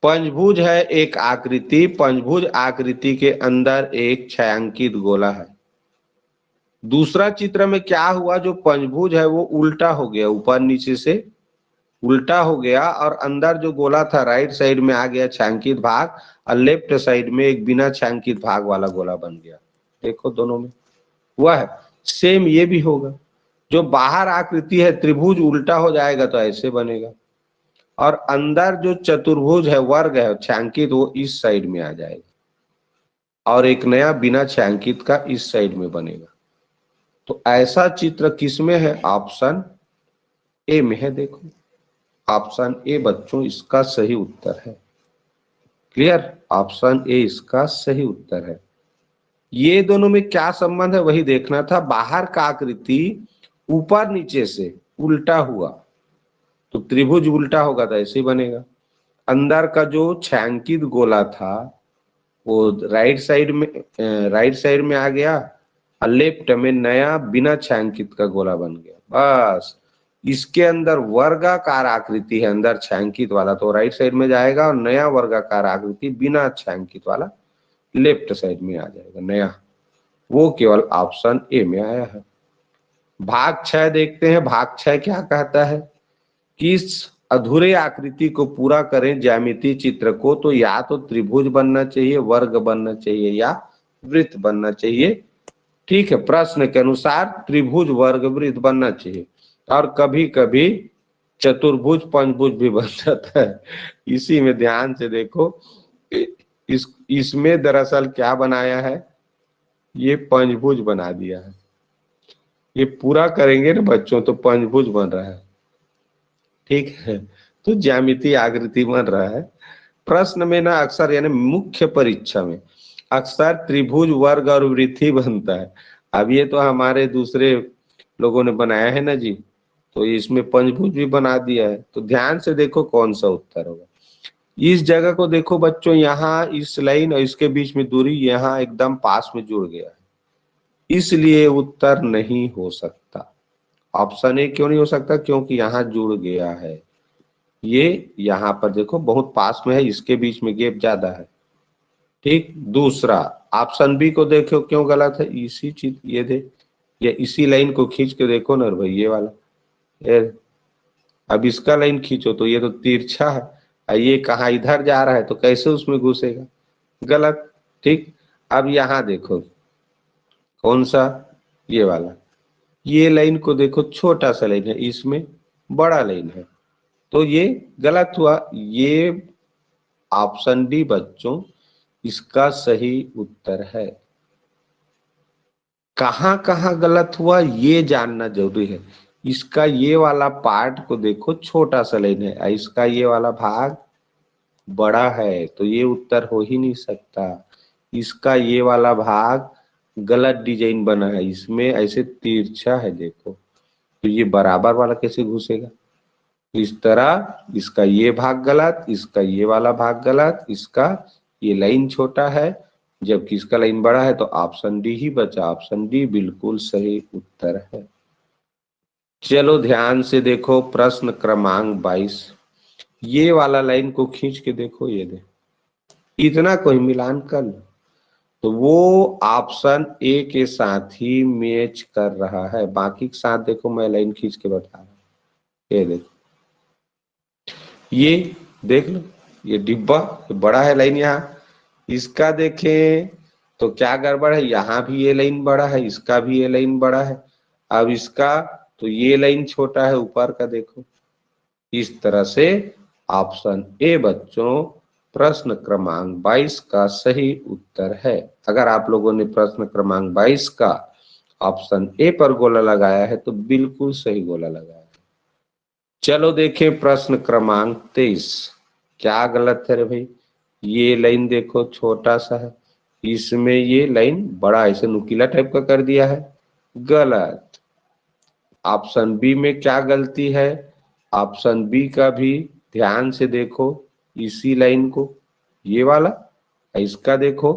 पंचभुज है एक आकृति, पंचभुज आकृति के अंदर एक छायांकित गोला है। दूसरा चित्र में क्या हुआ, जो पंचभुज है वो उल्टा हो गया, ऊपर नीचे से उल्टा हो गया, और अंदर जो गोला था राइट साइड में आ गया छायांकित भाग, और लेफ्ट साइड में एक बिना छायांकित भाग वाला गोला बन गया। देखो दोनों में हुआ है, सेम ये भी होगा। जो बाहर आकृति है त्रिभुज उल्टा हो जाएगा तो ऐसे बनेगा, और अंदर जो चतुर्भुज है वर्ग है छायांकित, वो इस साइड में आ जाएगा, और एक नया बिना छायांकित का इस साइड में बनेगा। तो ऐसा चित्र किसमें है, ऑप्शन ए में है। देखो ऑप्शन ए बच्चों इसका सही उत्तर है। क्लियर, ऑप्शन ए इसका सही उत्तर है। ये दोनों में क्या संबंध है वही देखना था। बाहर का आकृति ऊपर नीचे से उल्टा हुआ तो त्रिभुज उल्टा होगा तो ऐसे ही बनेगा। अंदर का जो छायांकित गोला था वो राइट साइड में आ गया, और लेफ्ट में नया बिना छायांकित का गोला बन गया। बस इसके अंदर वर्गाकार आकृति है, अंदर छायांकित वाला तो राइट साइड में जाएगा, और नया वर्गाकार आकृति बिना छायांकित वाला लेफ्ट साइड में आ जाएगा नया, वो केवल ऑप्शन ए में आया है। भाग 6 देखते हैं। भाग 6 क्या कहता है कि इस अधूरे आकृति को पूरा करें ज्यामितीय चित्र को, तो या तो त्रिभुज बनना चाहिए, वर्ग बनना चाहिए, या वृत्त बनना चाहिए। ठीक है, प्रश्न के अनुसार त्रिभुज वर्ग वृत्त बनना चाहिए, और कभी कभी चतुर्भुज पंचभुज भी बन जाता है। इसी में ध्यान से देखो, इसमें दरअसल क्या बनाया है, ये पंचभुज बना दिया है। ये पूरा करेंगे ना बच्चों तो पंचभुज बन रहा है। ठीक है, तो ज्यामितीय आकृति बन रहा है। प्रश्न में ना अक्सर यानी मुख्य परीक्षा में अक्सर त्रिभुज वर्ग और वृत्ति बनता है। अब ये तो हमारे दूसरे लोगों ने बनाया है ना जी, तो इसमें पंचभुज भी बना दिया है। तो ध्यान से देखो कौन सा उत्तर होगा। इस जगह को देखो बच्चों, यहाँ इस लाइन और इसके बीच में दूरी यहाँ एकदम पास में जुड़ गया है, इसलिए उत्तर नहीं हो सकता। ऑप्शन ए क्यों नहीं हो सकता, क्योंकि यहाँ जुड़ गया है। ये यहाँ पर देखो बहुत पास में है, इसके बीच में गैप ज्यादा है। ठीक, दूसरा ऑप्शन बी को देखो क्यों गलत है। इसी चीज ये दे, या इसी लाइन को खींच के देखो ना भाई, ये वाला अब इसका लाइन खींचो तो ये तो तिरछा है, ये कहाँ इधर जा रहा है, तो कैसे उसमें घुसेगा, गलत। ठीक, अब यहाँ देखो कौन सा, ये वाला, ये लाइन को देखो छोटा सा लाइन है, इसमें बड़ा लाइन है, तो ये गलत हुआ। ये ऑप्शन डी बच्चों इसका सही उत्तर है। कहां कहां गलत हुआ ये जानना जरूरी है। इसका ये वाला पार्ट को देखो छोटा सा लाइन है, इसका ये वाला भाग बड़ा है, तो ये उत्तर हो ही नहीं सकता। इसका ये वाला भाग गलत डिजाइन बना है, इसमें ऐसे तिरछा है देखो, तो ये बराबर वाला कैसे घुसेगा। इस तरह इसका ये भाग गलत, इसका ये वाला भाग गलत, इसका ये लाइन छोटा है जबकि इसका लाइन बड़ा है, तो ऑप्शन डी ही बचा। ऑप्शन डी बिल्कुल सही उत्तर है। चलो ध्यान से देखो प्रश्न क्रमांक 22। ये वाला लाइन को खींच के देखो, ये दे इतना कोई मिलान कर लो, तो वो ऑप्शन ए के साथ ही मैच कर रहा है। बाकी के साथ देखो मैं लाइन खींच के बता रहा हूं, ये देखो, ये देख लो, ये डिब्बा बड़ा है लाइन यहाँ, इसका देखें तो क्या गड़बड़ है, यहाँ भी ये लाइन बड़ा है, इसका भी ये लाइन बड़ा है। अब इसका तो ये लाइन छोटा है ऊपर का देखो। इस तरह से ऑप्शन ए बच्चों प्रश्न क्रमांक 22 का सही उत्तर है। अगर आप लोगों ने प्रश्न क्रमांक 22 का ऑप्शन ए पर गोला लगाया है तो बिल्कुल सही गोला लगाया है। चलो देखें प्रश्न क्रमांक 23। क्या गलत है रे भाई, ये लाइन देखो छोटा सा है, इसमें ये लाइन बड़ा ऐसे नुकीला टाइप का कर दिया है, गलत। ऑप्शन बी में क्या गलती है, ऑप्शन बी का भी ध्यान से देखो, इसी लाइन को ये वाला, इसका देखो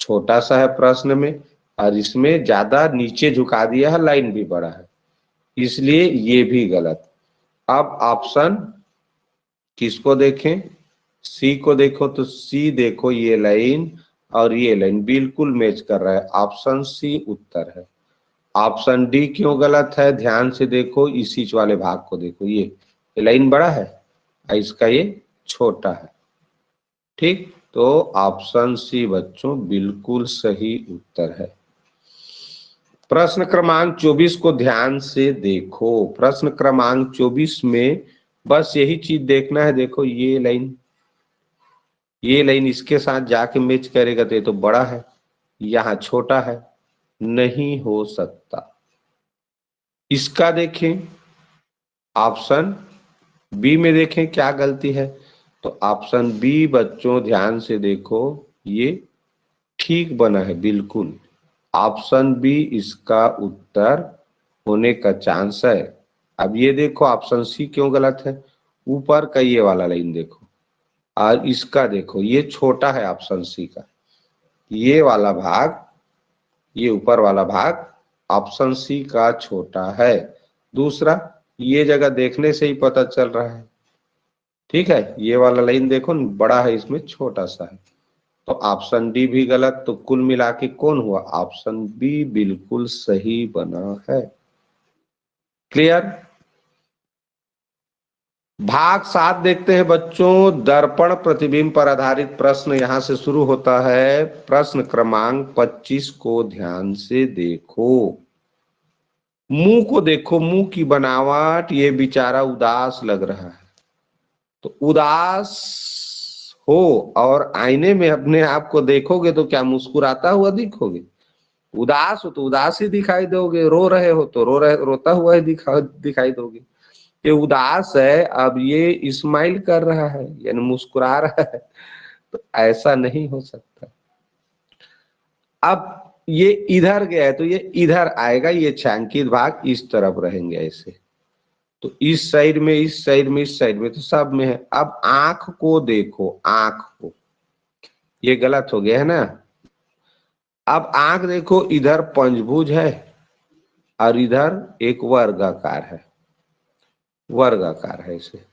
छोटा सा है प्रश्न में, और इसमें ज्यादा नीचे झुका दिया है, लाइन भी बड़ा है, इसलिए ये भी गलत। अब ऑप्शन किसको देखें, सी को देखो, तो सी देखो ये लाइन और ये लाइन बिल्कुल मैच कर रहा है, ऑप्शन सी उत्तर है। ऑप्शन डी क्यों गलत है, ध्यान से देखो, इसी वाले भाग को देखो, ये लाइन बड़ा है और इसका ये छोटा है। ठीक, तो ऑप्शन सी बच्चों बिल्कुल सही उत्तर है। प्रश्न क्रमांक 24 को ध्यान से देखो। प्रश्न क्रमांक 24 में बस यही चीज देखना है, देखो ये लाइन इसके साथ जाके मैच करेगा तो ये तो बड़ा है, यहाँ छोटा है, नहीं हो सकता। इसका देखें, ऑप्शन बी में देखें क्या गलती है, तो ऑप्शन बी बच्चों ध्यान से देखो, ये ठीक बना है बिल्कुल। ऑप्शन बी इसका उत्तर होने का चांस है। अब ये देखो ऑप्शन सी क्यों गलत है, ऊपर का ये वाला लाइन देखो और इसका देखो, ये छोटा है ऑप्शन सी का, ये वाला भाग ये ऊपर वाला भाग ऑप्शन सी का छोटा है। दूसरा, ये जगह देखने से ही पता चल रहा है, ठीक है, ये वाला लाइन देखो बड़ा है, इसमें छोटा सा है, तो ऑप्शन डी भी गलत। तो कुल मिला के कौन हुआ, ऑप्शन बी बिल्कुल सही बना है। क्लियर। भाग 7 देखते हैं बच्चों। दर्पण प्रतिबिंब पर आधारित प्रश्न यहां से शुरू होता है। प्रश्न क्रमांक 25 को ध्यान से देखो। मुंह को देखो, मुंह की बनावट, ये बेचारा उदास लग रहा है। तो उदास हो और आईने में अपने आप को देखोगे तो क्या मुस्कुराता हुआ दिखोगे? उदास हो तो उदास ही दिखाई दोगे, रो रहे हो तो रोता हुआ ही दिखाई दोगे। ये उदास है, अब ये स्माइल कर रहा है यानी मुस्कुरा रहा है, तो ऐसा नहीं हो सकता। अब ये इधर गया है तो ये इधर आएगा, ये छांकित भाग इस तरफ रहेंगे ऐसे। तो इस साइड में, इस साइड में, इस साइड में, तो सब में है। अब आंख को देखो, आंख को, ये गलत हो गया है ना। अब आंख देखो, इधर पंचभुज है और इधर एक वर्गाकार है, वर्गाकार है इसे।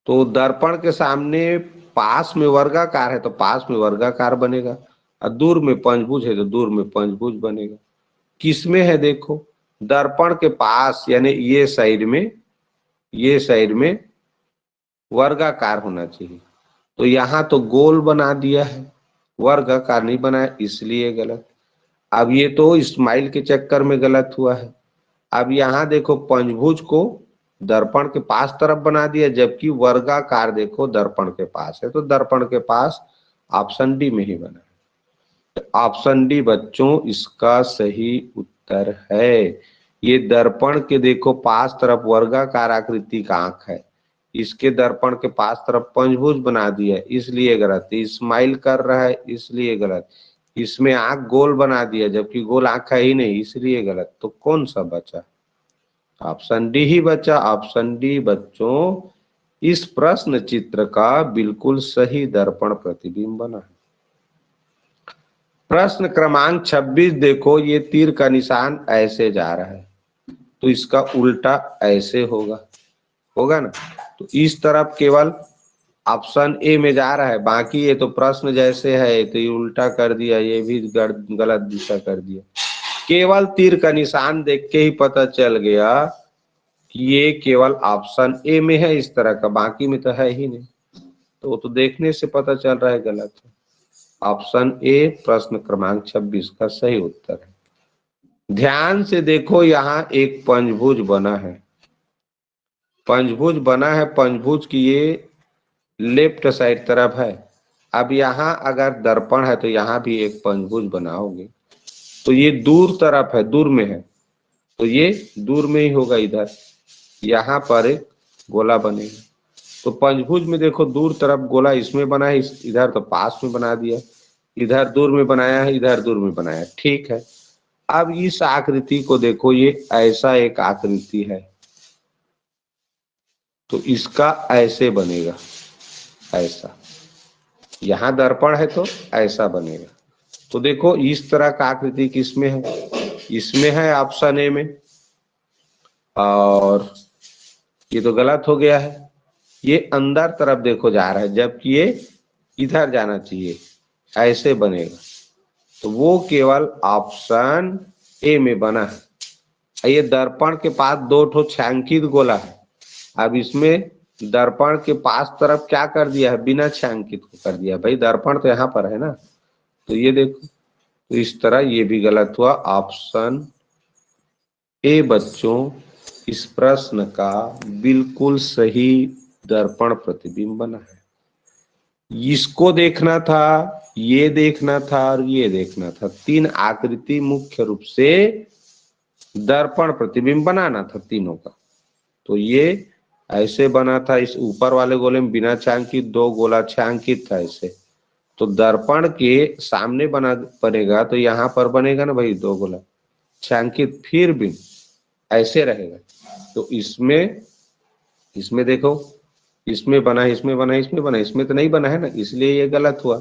तो दर्पण के सामने पास में वर्गाकार है तो पास में वर्गाकार बनेगा, और दूर में पंचभुज है तो दूर में पंचभुज बनेगा। किसमें है देखो, दर्पण के पास यानी ये साइड में, ये साइड में वर्गाकार होना चाहिए, तो यहां तो गोल बना दिया है, वर्गाकार नहीं बनाया, इसलिए गलत। अब ये तो स्माइल के चक्कर में गलत हुआ है। अब यहां देखो, पंचभुज को दर्पण के पास तरफ बना दिया, जबकि वर्गाकार देखो दर्पण के पास है, तो दर्पण के पास ऑप्शन डी में ही बना है। ऑप्शन डी बच्चों इसका सही उत्तर है। ये दर्पण के देखो पास तरफ वर्गाकार आकृति का आंख है, इसके दर्पण के पास तरफ पंचभुज बना दिया इसलिए गलत। स्माइल कर रहा है इसलिए गलत। इसमें आंख गोल बना दिया जबकि गोल आंख है ही नहीं, इसलिए गलत। तो कौन सा बचा, ऑप्शन डी ही बचा। ऑप्शन डी बच्चों इस प्रश्न चित्र का बिल्कुल सही दर्पण प्रतिबिंब बना है। प्रश्न क्रमांक 26 देखो, ये तीर का निशान ऐसे जा रहा है तो इसका उल्टा ऐसे होगा, होगा ना। तो इस तरफ केवल ऑप्शन ए में जा रहा है, बाकी ये तो प्रश्न जैसे है तो ये उल्टा कर दिया, ये भी गलत दिशा कर दिया। केवल तीर का निशान देख के ही पता चल गया कि ये केवल ऑप्शन ए में है इस तरह का, बाकी में तो है ही नहीं, तो वो तो देखने से पता चल रहा है गलत है। ऑप्शन ए प्रश्न क्रमांक 26 का सही उत्तर है। ध्यान से देखो, यहाँ एक पंचभुज बना है, पंचभुज बना है, पंचभुज की ये लेफ्ट साइड तरफ है। अब यहाँ अगर दर्पण है तो यहाँ भी एक पंचभुज बनाओगे, तो ये दूर तरफ है, दूर में है, तो ये दूर में ही होगा। इधर यहाँ पर एक गोला बनेगा, तो पंचभुज में देखो दूर तरफ गोला इसमें बना है, इधर तो पास में बना दिया, इधर दूर में बनाया है, इधर दूर में बनाया, ठीक है। अब इस आकृति को देखो, ये ऐसा एक आकृति है, तो इसका ऐसे बनेगा, ऐसा, यहां दर्पण है तो ऐसा बनेगा। तो देखो इस तरह का आकृति किसमें है, इसमें है ऑप्शन ए में, और ये तो गलत हो गया है, ये अंदर तरफ देखो जा रहा है जबकि ये इधर जाना चाहिए, ऐसे बनेगा। तो वो केवल ऑप्शन ए में बना है। ये दर्पण के पास दो ठो छांकित गोला है, अब इसमें दर्पण के पास तरफ क्या कर दिया है, बिना छांकित को कर दिया। भाई दर्पण तो यहाँ पर है ना, तो ये देखो, तो इस तरह ये भी गलत हुआ। ऑप्शन ए बच्चों इस प्रश्न का बिल्कुल सही दर्पण प्रतिबिंब बना है। इसको देखना था, ये देखना था और ये देखना था, तीन आकृति मुख्य रूप से दर्पण प्रतिबिंब बनाना था तीनों का। तो ये ऐसे बना था, इस ऊपर वाले गोले में बिना छांकित, दो गोला छांकित था ऐसे, तो दर्पण के सामने बनेगा तो यहाँ पर बनेगा ना भाई दो गोला छांकित, फिर भी ऐसे रहेगा। तो इसमें देखो, इसमें बना, इसमें बना, इसमें बना, इसमें तो नहीं बना है ना, इसलिए ये गलत हुआ।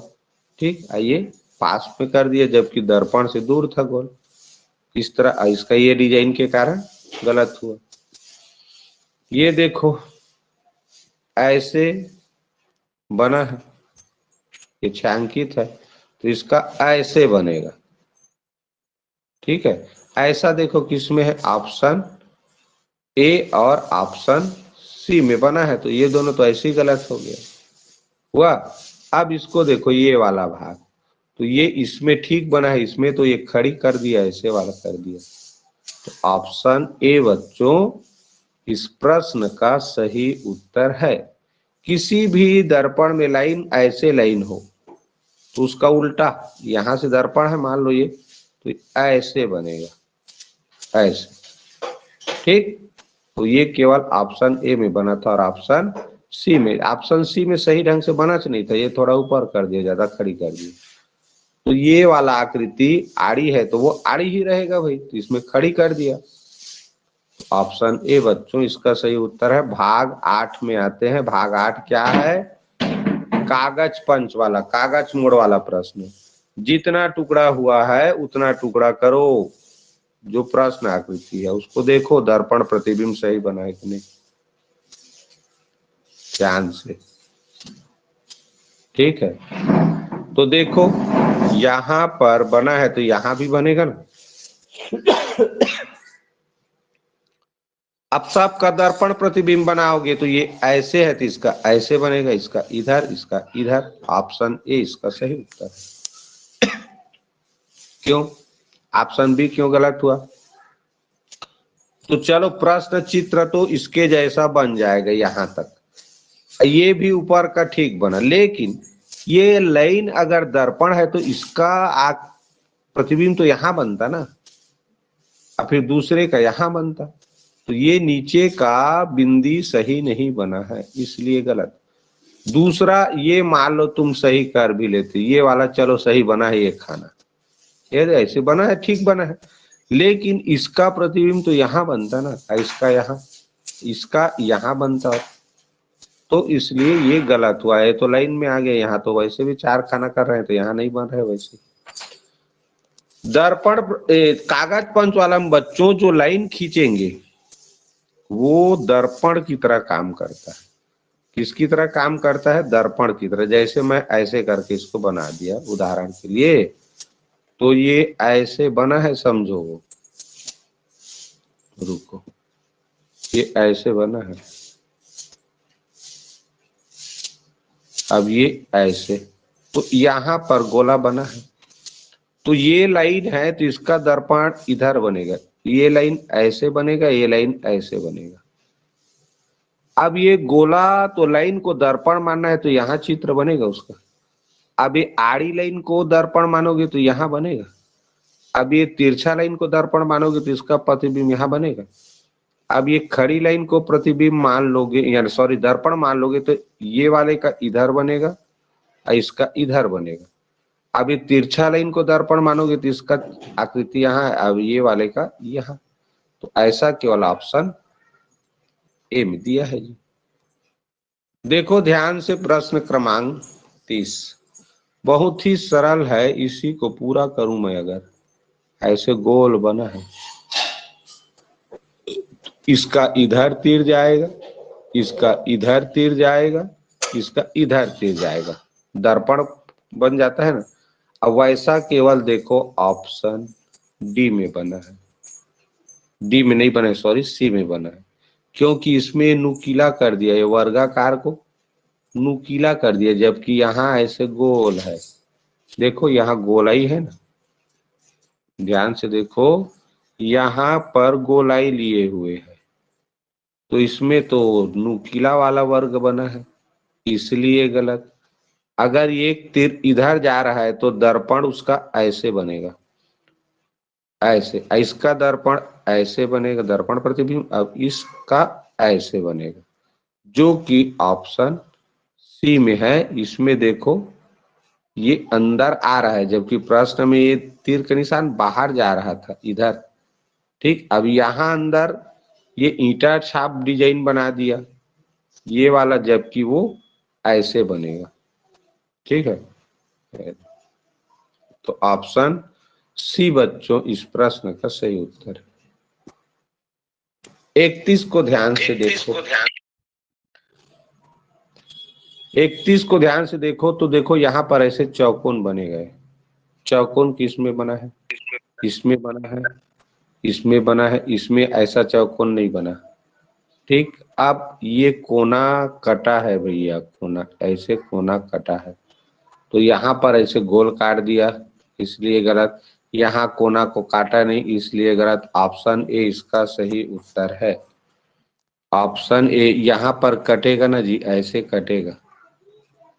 ठीक, आइए पास में कर दिया जबकि दर्पण से दूर था गोल, इस तरह, इसका ये डिजाइन के कारण गलत हुआ। ये देखो ऐसे बना है, ये छायांकित है, तो इसका ऐसे बनेगा। ठीक है, ऐसा देखो किसमें है, ऑप्शन ए और ऑप्शन सी में बना है, तो ये दोनों तो ऐसे ही गलत हो गया हुआ। अब इसको देखो ये वाला भाग, तो ये इसमें ठीक बना है, इसमें तो ये खड़ी कर दिया, ऐसे वाला कर दिया। तो ऑप्शन ए बच्चों इस प्रश्न का सही उत्तर है। किसी भी दर्पण में लाइन ऐसे लाइन हो तो उसका उल्टा, यहां से दर्पण है मान लो ये, तो ऐसे बनेगा, ऐसे। ठीक, तो ये केवल ऑप्शन ए में बना था और ऑप्शन सी में, ऑप्शन सी में सही ढंग से बना नहीं था, ये थोड़ा ऊपर कर दिया, ज्यादा खड़ी कर दी। तो ये वाला आकृति आड़ी है तो वो आड़ी ही रहेगा भाई, तो इसमें खड़ी कर दिया। ऑप्शन ए बच्चों इसका सही उत्तर है। भाग 8 में आते हैं। भाग 8 क्या है, कागज पंच वाला, कागज मोड़ वाला प्रश्न। जितना टुकड़ा हुआ है उतना टुकड़ा करो। जो प्रश्न आकृति है उसको देखो, दर्पण प्रतिबिंब सही बना है कि नहीं, ध्यान से। ठीक है, तो देखो यहां पर बना है तो यहां भी बनेगा ना। अब सबका दर्पण प्रतिबिंब बनाओगे तो ये ऐसे है तो इसका ऐसे बनेगा, इसका इधर, इसका इधर। ऑप्शन ए इसका सही उत्तर है। क्यों, ऑप्शन बी क्यों गलत हुआ? तो चलो प्रश्न चित्र तो इसके जैसा बन जाएगा यहां तक, ये भी ऊपर का ठीक बना, लेकिन ये लाइन अगर दर्पण है तो इसका प्रतिबिंब तो यहां बनता ना, और फिर दूसरे का यहां बनता, तो ये नीचे का बिंदी सही नहीं बना है, इसलिए गलत। दूसरा ये मान लो तुम सही कर भी लेते, ये वाला चलो सही बना है, ये खाना ये ऐसे बना है, ठीक बना है, लेकिन इसका प्रतिबिंब तो यहाँ बनता ना, इसका यहाँ बनता, तो इसलिए ये गलत हुआ है। तो लाइन में आ गया, यहाँ तो वैसे भी 4 खाना कर रहे हैं तो यहाँ नहीं बन रहे वैसे। दर्पण कागज पंच वाला में बच्चों जो लाइन खींचेंगे वो दर्पण की तरह काम करता है। किसकी तरह काम करता है? दर्पण की तरह। जैसे मैं ऐसे करके इसको बना दिया उदाहरण के लिए, तो ये ऐसे बना है, समझो। वो रुको, ये ऐसे बना है, अब ये ऐसे, तो यहां पर गोला बना है, तो ये लाइन है तो इसका दर्पण इधर बनेगा, ये लाइन ऐसे बनेगा, ये लाइन ऐसे बनेगा। अब ये गोला तो लाइन को दर्पण मानना है तो यहाँ चित्र बनेगा उसका। अब ये आड़ी लाइन को दर्पण मानोगे तो यहाँ बनेगा। अब ये तिरछा लाइन को दर्पण मानोगे तो इसका प्रतिबिंब यहाँ बनेगा। अब ये खड़ी लाइन को प्रतिबिंब मान लोगे, यानी सॉरी दर्पण मान लोगे, तो ये वाले का इधर बनेगा और इसका इधर बनेगा। अब ये तिरछा लाइन को दर्पण मानोगे तो इसका आकृति यहाँ है, अब ये वाले का यहाँ। तो ऐसा केवल ऑप्शन ए में दिया है जी। देखो ध्यान से, प्रश्न क्रमांक 30 बहुत ही सरल है, इसी को पूरा करूं मैं अगर। ऐसे गोल बना है, इसका इधर तीर जाएगा, इसका इधर तीर जाएगा, इसका इधर तीर जाएगा, दर्पण बन जाता है ना। अब वैसा केवल देखो ऑप्शन डी में बना है, डी में नहीं बना है, सॉरी सी में बना है, क्योंकि इसमें नुकीला कर दिया, ये वर्गाकार को नुकीला कर दिया, जबकि यहाँ ऐसे गोल है। देखो यहाँ गोलाई है ना, ध्यान से देखो, यहाँ पर गोलाई लिए हुए है, तो इसमें तो नुकीला वाला वर्ग बना है, इसलिए गलत। अगर ये तीर इधर जा रहा है तो दर्पण उसका ऐसे बनेगा, ऐसे, इसका दर्पण ऐसे बनेगा, दर्पण प्रतिबिंब। अब इसका ऐसे बनेगा, जो कि ऑप्शन सी में है। इसमें देखो ये अंदर आ रहा है, जबकि प्रश्न में ये तीर का निशान बाहर जा रहा था इधर। ठीक, अब यहाँ अंदर ये ईंटा छाप डिजाइन बना दिया ये वाला, जबकि वो ऐसे बनेगा। ठीक है, तो ऑप्शन सी बच्चों इस प्रश्न का सही उत्तर है। 31 को ध्यान से देखो, 31 को ध्यान से देखो तो देखो यहाँ पर ऐसे चौकोन बने गए। चौकोन किस में बना है? इसमें बना है, इसमें बना है, इसमें ऐसा चौकोन नहीं बना। ठीक, अब ये कोना कटा है भैया, कोना ऐसे कोना कटा है, तो यहाँ पर ऐसे गोल काट दिया, इसलिए गलत। यहाँ कोना को काटा नहीं, इसलिए गलत। ऑप्शन ए इसका सही उत्तर है। ऑप्शन ए, यहाँ पर कटेगा ना जी, ऐसे कटेगा।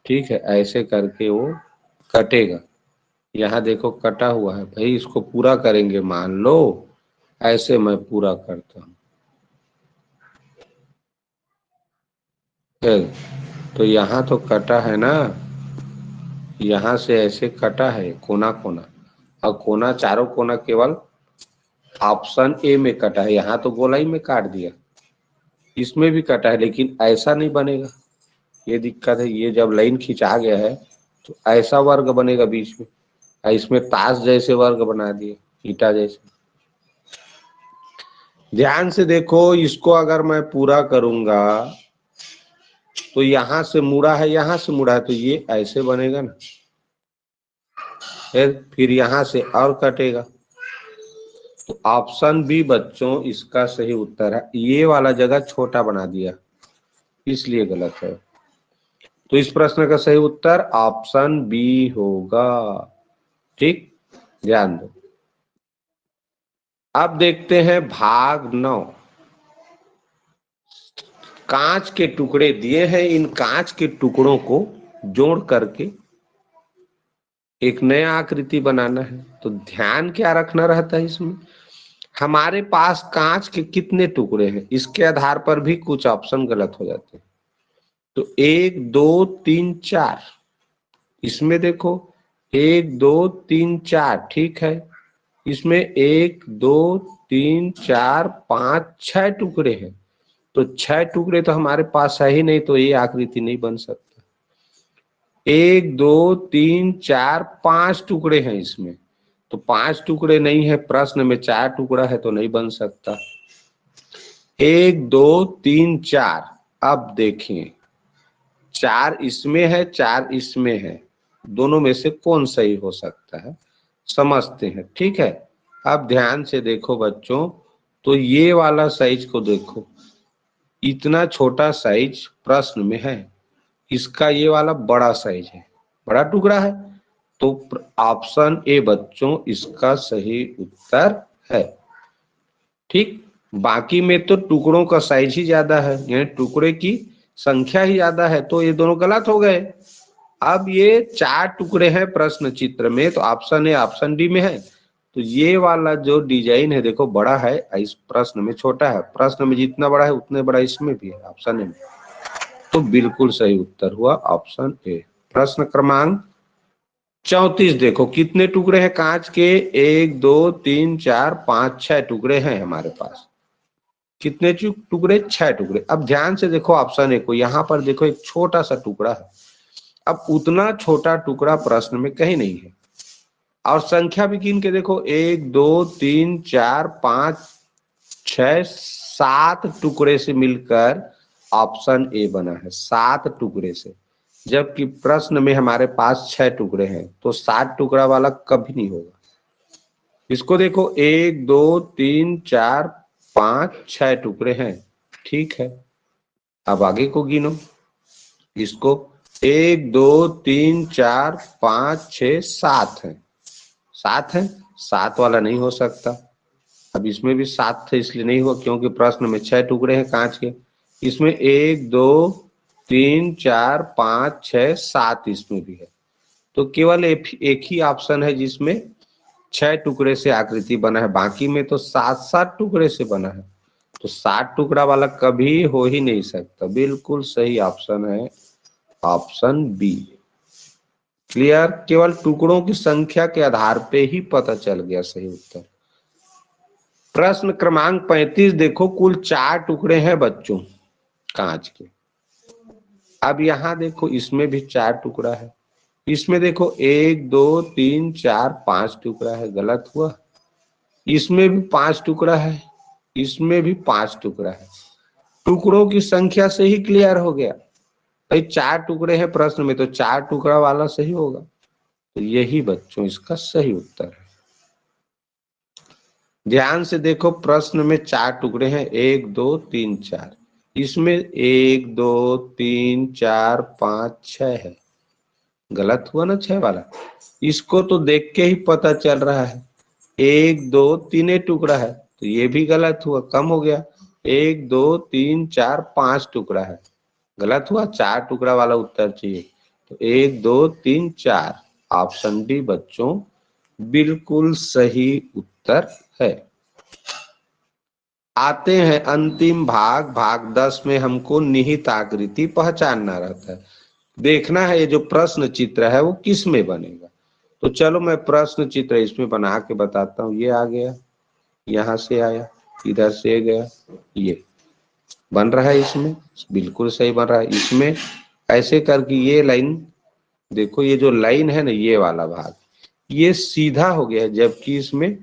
ठीक है, ऐसे करके वो कटेगा। यहाँ देखो कटा हुआ है भाई, इसको पूरा करेंगे, मान लो ऐसे मैं पूरा करता हूँ। तो यहाँ तो कटा है ना, यहाँ से ऐसे कटा है कोना कोना, और कोना चारों कोना केवल ऑप्शन ए में कटा है। यहाँ तो गोलाई में काट दिया, इसमें भी कटा है, लेकिन ऐसा नहीं बनेगा, ये दिक्कत है। ये जब लाइन खिंचा गया है तो ऐसा वर्ग बनेगा बीच में, इसमें ताश जैसे वर्ग बना दिए, ईटा जैसे। ध्यान से देखो, इसको अगर मैं पूरा करूंगा तो यहां से मुड़ा है, यहां से मुड़ा है, तो ये ऐसे बनेगा ना, फिर यहां से और कटेगा। तो ऑप्शन बी बच्चों इसका सही उत्तर है। ये वाला जगह छोटा बना दिया, इसलिए गलत है। तो इस प्रश्न का सही उत्तर ऑप्शन बी होगा। ठीक, ध्यान दो। अब देखते हैं भाग 9। कांच के टुकड़े दिए हैं, इन कांच के टुकड़ों को जोड़ करके एक नया आकृति बनाना है। तो ध्यान क्या रखना रहता है इसमें, हमारे पास कांच के कितने टुकड़े हैं, इसके आधार पर भी कुछ ऑप्शन गलत हो जाते हैं। तो 1 2 3 4, इसमें देखो 1 2 3 4, ठीक है। इसमें 1 2 3 4 5 6 टुकड़े हैं, तो 6 टुकड़े तो हमारे पास है ही नहीं, तो ये आकृति नहीं बन सकता। 1 2 3 4 5 टुकड़े हैं इसमें, तो 5 टुकड़े नहीं है, प्रश्न में 4 टुकड़ा है, तो नहीं बन सकता। 1 2 3 4, अब देखिए 4 इसमें है, 4 इसमें है, दोनों में से कौन सही हो सकता है, समझते हैं। ठीक है, अब ध्यान से देखो बच्चों, तो ये वाला साइज को देखो, इतना छोटा साइज प्रश्न में है, इसका ये वाला बड़ा साइज है, बड़ा टुकड़ा है, तो ऑप्शन ए बच्चों इसका सही उत्तर है। ठीक, बाकी में तो टुकड़ों का साइज ही ज्यादा है, यानी टुकड़े की संख्या ही ज्यादा है, तो ये दोनों गलत हो गए। अब ये 4 टुकड़े हैं प्रश्न चित्र में, तो ऑप्शन ए ऑप्शन डी में है। तो ये वाला जो डिजाइन है देखो बड़ा है, इस प्रश्न में छोटा है, प्रश्न में जितना बड़ा है उतने बड़ा इसमें भी है, ऑप्शन ए में। तो बिल्कुल सही उत्तर हुआ ऑप्शन ए। प्रश्न क्रमांक 34 देखो, कितने टुकड़े हैं कांच के, 1 2 3 4 5 6 टुकड़े हैं हमारे पास। कितने टुकड़े, 6 टुकड़े। अब ध्यान से देखो ऑप्शन ए को, यहाँ पर देखो एक छोटा सा टुकड़ा है। अब उतना छोटा टुकड़ा प्रश्न में कहीं नहीं है, और संख्या भी गिन के देखो, 1 2 3 4 5 6 7 टुकड़े से मिलकर ऑप्शन ए बना है, 7 टुकड़े से, जबकि प्रश्न में हमारे पास 6 टुकड़े हैं, तो 7 टुकड़ा वाला कभी नहीं होगा। इसको देखो 1 2 3 4 5 6 टुकड़े हैं, ठीक है। अब आगे को गिनो, इसको 1 2 3 4 5 6 7 है, 7 है, 7 वाला नहीं हो सकता। अब इसमें भी 7 थे इसलिए नहीं हुआ, क्योंकि प्रश्न में 6 टुकड़े हैं कांच के। इसमें 1 2 3 4 5 6 7 इसमें भी है, तो केवल एक ही ऑप्शन है जिसमें 6 टुकड़े से आकृति बना है, बाकी में तो 7 टुकड़े से बना है, तो 7 टुकड़ा वाला कभी हो ही नहीं सकता। बिल्कुल सही ऑप्शन है ऑप्शन बी। क्लियर, केवल टुकड़ों की संख्या के आधार पे ही पता चल गया सही उत्तर। प्रश्न क्रमांक 35 देखो, कुल 4 टुकड़े हैं बच्चों कांच के। अब यहां देखो इसमें भी 4 टुकड़ा है, इसमें देखो 1 2 3 4 5 टुकड़ा है, गलत हुआ। इसमें भी 5 टुकड़ा है, इसमें भी 5 टुकड़ा है। टुकड़ों की संख्या से ही क्लियर हो गया भाई, 4 टुकड़े हैं प्रश्न में, तो 4 टुकड़ा वाला सही होगा। तो यही बच्चों इसका सही उत्तर है। ध्यान से देखो, प्रश्न में 4 टुकड़े हैं, 1 2 3 4। इसमें 1 2 3 4 5 6 है, गलत हुआ ना 6 वाला। इसको तो देख के ही पता चल रहा है 1 2 3 टुकड़ा है, तो ये भी गलत हुआ, कम हो गया। 1 2 3 4 5 टुकड़ा है, गलत हुआ, 4 टुकड़ा वाला उत्तर चाहिए। तो 1 2 3 4 ऑप्शन डी बच्चों बिल्कुल सही उत्तर है। आते हैं अंतिम भाग, भाग 10 में हमको निहित आकृति पहचानना रहता है। देखना है ये जो प्रश्न चित्र है वो किस में बनेगा। तो चलो मैं प्रश्न चित्र इसमें बना के बताता हूँ। ये आ गया, यहाँ से आया, इधर से गया, ये बन रहा है, इसमें बिल्कुल सही बन रहा है। इसमें ऐसे करके ये लाइन देखो, ये जो लाइन है ना, ये वाला भाग ये सीधा हो गया है, जबकि इसमें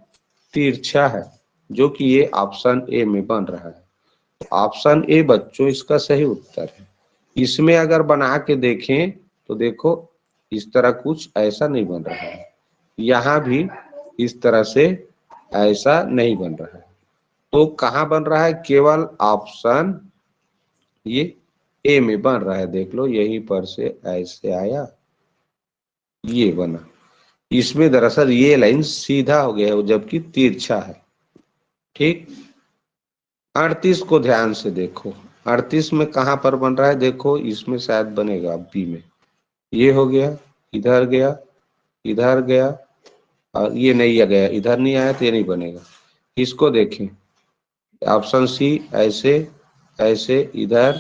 तिरछा है, जो कि ये ऑप्शन ए में बन रहा है। तो ऑप्शन ए बच्चों इसका सही उत्तर है। इसमें अगर बना के देखें तो देखो इस तरह कुछ ऐसा नहीं बन रहा है, यहाँ भी इस तरह से ऐसा नहीं बन रहा है। तो कहाँ बन रहा है, केवल ऑप्शन ये ए में बन रहा है। देख लो यहीं पर से ऐसे आया, ये बना। इसमें दरअसल ये लाइन सीधा हो गया है, जबकि तिरछा है। ठीक, 38 को ध्यान से देखो, 38 में कहां पर बन रहा है, देखो इसमें शायद बनेगा बी में। ये हो गया, इधर गया, इधर गया, और ये नहीं आ गया, इधर नहीं आया, तो ये नहीं बनेगा। इसको देखें, ऑप्शन सी ऐसे ऐसे, इधर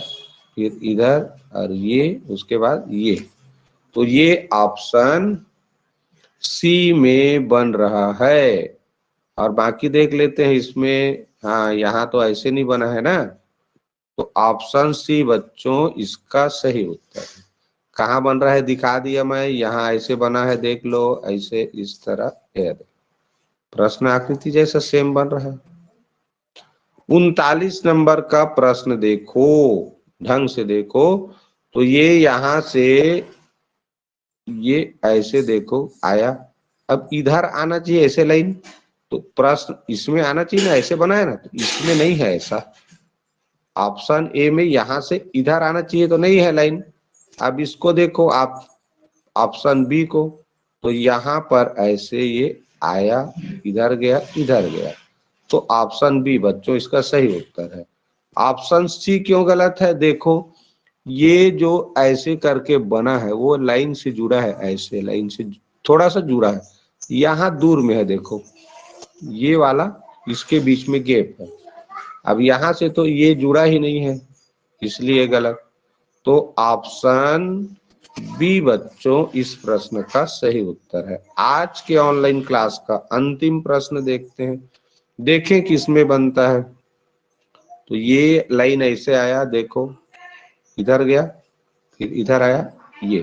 फिर इधर, और ये उसके बाद ये। तो ये ऑप्शन सी में बन रहा है। और बाकी देख लेते हैं इसमें, हाँ यहाँ तो ऐसे नहीं बना है ना, तो ऑप्शन सी बच्चों इसका सही उत्तर है। कहाँ बन रहा है दिखा दिया मैं, यहाँ ऐसे बना है, देख लो ऐसे इस तरह, प्रश्न आकृति जैसा सेम बन रहा है। 39 नंबर का प्रश्न देखो, ढंग से देखो। तो ये यहाँ से ये ऐसे देखो आया, अब इधर आना चाहिए ऐसे लाइन, तो प्रश्न इसमें आना चाहिए ना, ऐसे बना है ना, तो इसमें नहीं है ऐसा। ऑप्शन ए में यहां से इधर आना चाहिए, तो नहीं है लाइन। अब इसको देखो आप, ऑप्शन बी को, तो यहाँ पर ऐसे ये आया, इधर गया, इधर गया। तो ऑप्शन बी बच्चों इसका सही उत्तर है। ऑप्शन सी क्यों गलत है, देखो ये जो ऐसे करके बना है वो लाइन से जुड़ा है, ऐसे लाइन से थोड़ा सा जुड़ा है, यहाँ दूर में है, देखो ये वाला इसके बीच में गैप है। अब यहाँ से तो ये जुड़ा ही नहीं है, इसलिए गलत। तो ऑप्शन बी बच्चों इस प्रश्न का सही उत्तर है। आज के ऑनलाइन क्लास का अंतिम प्रश्न देखते हैं, देखें किसमें बनता है। तो ये लाइन ऐसे आया, देखो इधर गया, फिर इधर आया, ये।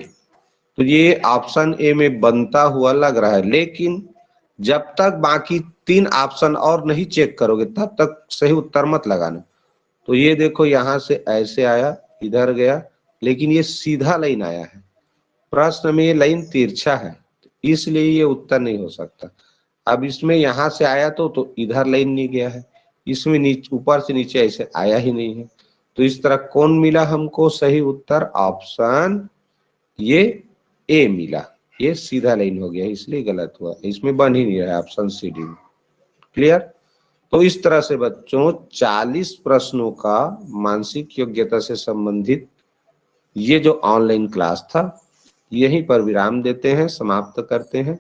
तो ये ऑप्शन ए में बनता हुआ लग रहा है, लेकिन जब तक बाकी 3 ऑप्शन और नहीं चेक करोगे तब तक सही उत्तर मत लगाना। तो ये देखो यहाँ से ऐसे आया, इधर गया, लेकिन ये सीधा लाइन आया है, प्रश्न में ये लाइन तिरछा है, इसलिए ये उत्तर नहीं हो सकता। अब इसमें यहाँ से आया तो इधर लाइन नहीं गया है, इसमें नीचे ऊपर से नीचे ऐसे आया ही नहीं है। तो इस तरह कौन मिला हमको सही उत्तर, ऑप्शन ये ए मिला, ये सीधा लाइन हो गया, इसलिए गलत हुआ, इसमें बन ही नहीं रहा ऑप्शन सी डी में। क्लियर। तो इस तरह से बच्चों 40 प्रश्नों का मानसिक योग्यता से संबंधित ये जो ऑनलाइन क्लास था, यहीं पर विराम देते हैं, समाप्त करते हैं।